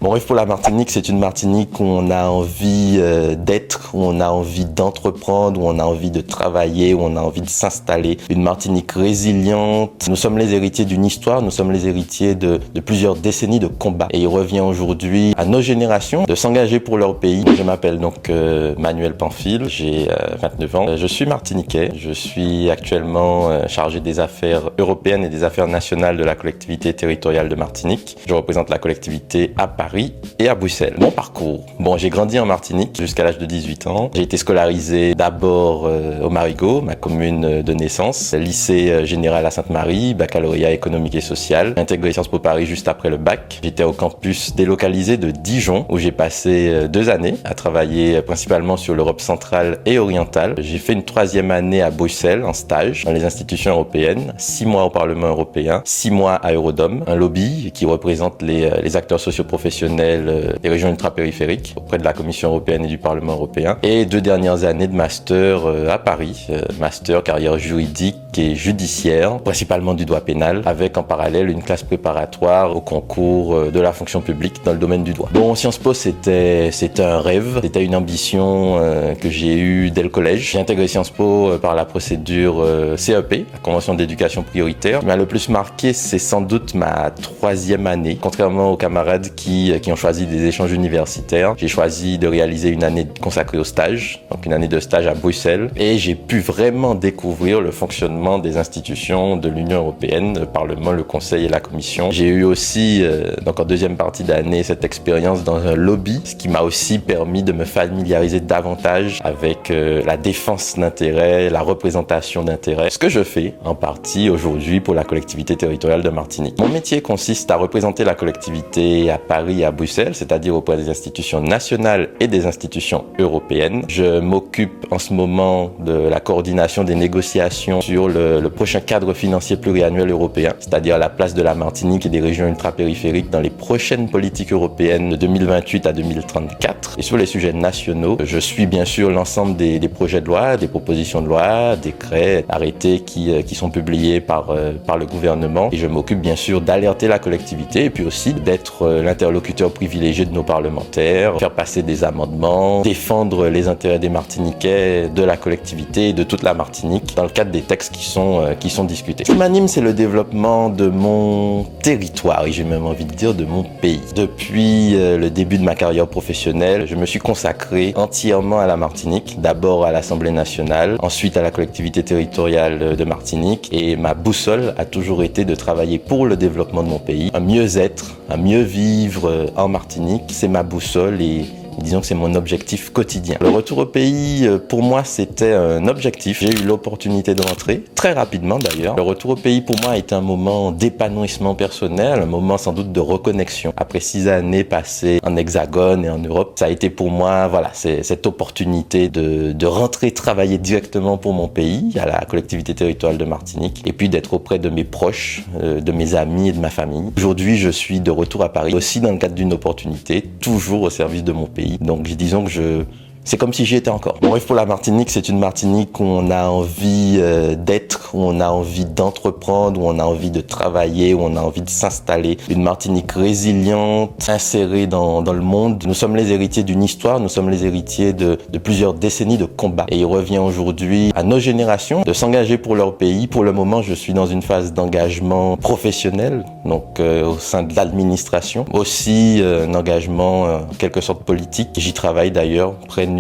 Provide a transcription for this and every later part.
Mon rêve pour la Martinique, c'est une Martinique où on a envie d'être, où on a envie d'entreprendre, où on a envie de travailler, où on a envie de s'installer. Une Martinique résiliente. Nous sommes les héritiers d'une histoire, nous sommes les héritiers de plusieurs décennies de combats. Et il revient aujourd'hui à nos générations de s'engager pour leur pays. Je m'appelle donc Manuel Pamphile, j'ai 29 ans. Je suis martiniquais, je suis actuellement chargé des affaires européennes et des affaires nationales de la collectivité territoriale de Martinique. Je représente la collectivité à Paris et à Bruxelles. Mon parcours. J'ai grandi en Martinique jusqu'à l'âge de 18 ans. J'ai été scolarisé d'abord au Marigot, ma commune de naissance, lycée général à Sainte-Marie, baccalauréat économique et social, intégré Sciences Po Paris juste après le bac. J'étais au campus délocalisé de Dijon où j'ai passé 2 années à travailler principalement sur l'Europe centrale et orientale. J'ai fait une 3e année à Bruxelles en stage dans les institutions européennes, 6 mois au Parlement européen, 6 mois à Eurodom, un lobby qui représente les acteurs socio-professionnels des régions ultra-périphériques auprès de la Commission européenne et du Parlement européen. Et 2 dernières années de master à Paris, master carrière juridique et judiciaire, principalement du droit pénal, avec en parallèle une classe préparatoire au concours de la fonction publique dans le domaine du droit. Sciences Po, c'était un rêve, c'était une ambition que j'ai eue dès le collège. J'ai intégré Sciences Po par la procédure CEP, la Convention d'éducation prioritaire. Ce qui m'a le plus marqué, c'est sans doute ma 3e année. Contrairement aux camarades qui ont choisi des échanges universitaires, j'ai choisi de réaliser une année consacrée au stage, donc une année de stage à Bruxelles, et j'ai pu vraiment découvrir le fonctionnement des institutions de l'Union européenne, le Parlement, le Conseil et la Commission. J'ai eu aussi, donc en 2e partie d'année, cette expérience dans un lobby, ce qui m'a aussi permis de me familiariser davantage avec la défense d'intérêts, la représentation d'intérêts, ce que je fais en partie aujourd'hui pour la collectivité territoriale de Martinique. Mon métier consiste à représenter la collectivité à Paris et à Bruxelles, c'est-à-dire auprès des institutions nationales et des institutions européennes. Je m'occupe en ce moment de la coordination des négociations sur le prochain cadre financier pluriannuel européen, c'est-à-dire la place de la Martinique et des régions ultrapériphériques dans les prochaines politiques européennes de 2028 à 2034. Et sur les sujets nationaux, je suis bien sûr l'ensemble des projets de loi, des propositions de loi, décrets, arrêtés qui sont publiés par le gouvernement. Et je m'occupe bien sûr d'alerter la collectivité et puis aussi d'être l'interlocuteur privilégié de nos parlementaires, faire passer des amendements, défendre les intérêts des Martiniquais, de la collectivité et de toute la Martinique dans le cadre des textes qui sont discutés. Ce qui m'anime, c'est le développement de mon territoire et j'ai même envie de dire de mon pays. Depuis le début de ma carrière professionnelle, je me suis consacré entièrement à la Martinique, d'abord à l'Assemblée nationale, ensuite à la collectivité territoriale de Martinique et ma boussole a toujours été de travailler pour le développement de mon pays, un mieux-être, un mieux vivre en Martinique, c'est ma boussole et disons que c'est mon objectif quotidien. Le retour au pays, pour moi, c'était un objectif. J'ai eu l'opportunité de rentrer, très rapidement d'ailleurs. Le retour au pays, pour moi, a été un moment d'épanouissement personnel, un moment sans doute de reconnexion. Après 6 années passées en Hexagone et en Europe, ça a été pour moi, voilà, c'est cette opportunité de rentrer travailler directement pour mon pays, à la collectivité territoriale de Martinique, et puis d'être auprès de mes proches, de mes amis et de ma famille. Aujourd'hui, je suis de retour à Paris, aussi dans le cadre d'une opportunité, toujours au service de mon pays. Donc disons que c'est comme si j'y étais encore. Mon rêve pour la Martinique, c'est une Martinique où on a envie d'être, où on a envie d'entreprendre, où on a envie de travailler, où on a envie de s'installer. Une Martinique résiliente, insérée dans le monde. Nous sommes les héritiers d'une histoire, nous sommes les héritiers de plusieurs décennies de combats. Et il revient aujourd'hui à nos générations de s'engager pour leur pays. Pour le moment, je suis dans une phase d'engagement professionnel, donc au sein de l'administration. Aussi un engagement en quelque sorte politique. J'y travaille d'ailleurs, prenne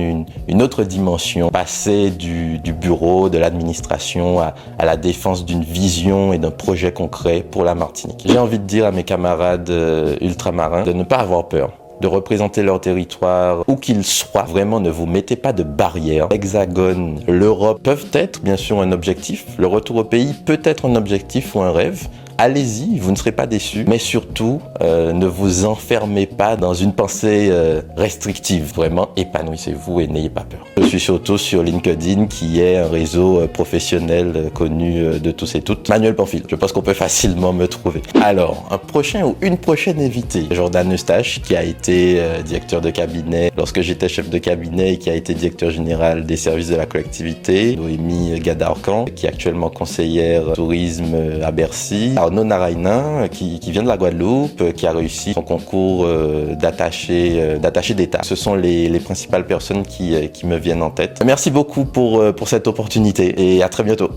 une autre dimension, passer du bureau, de l'administration à la défense d'une vision et d'un projet concret pour la Martinique. J'ai envie de dire à mes camarades ultramarins de ne pas avoir peur, de représenter leur territoire où qu'il soit. Vraiment, ne vous mettez pas de barrières. L'Hexagone, l'Europe peuvent être bien sûr un objectif. Le retour au pays peut être un objectif ou un rêve. Allez-y, vous ne serez pas déçus, mais surtout, ne vous enfermez pas dans une pensée restrictive. Vraiment, épanouissez-vous et n'ayez pas peur. Je suis surtout sur LinkedIn, qui est un réseau professionnel connu de tous et toutes. Manuel Pamphile, je pense qu'on peut facilement me trouver. Alors, un prochain ou une prochaine invitée, Jordan Eustache, qui a été directeur de cabinet lorsque j'étais chef de cabinet et qui a été directeur général des services de la collectivité. Noémie Gadarcan, qui est actuellement conseillère tourisme à Bercy. Arnaud Narainin, qui vient de la Guadeloupe, qui a réussi son concours d'attaché d'État. Ce sont les principales personnes qui me viennent en tête. Merci beaucoup pour cette opportunité et à très bientôt.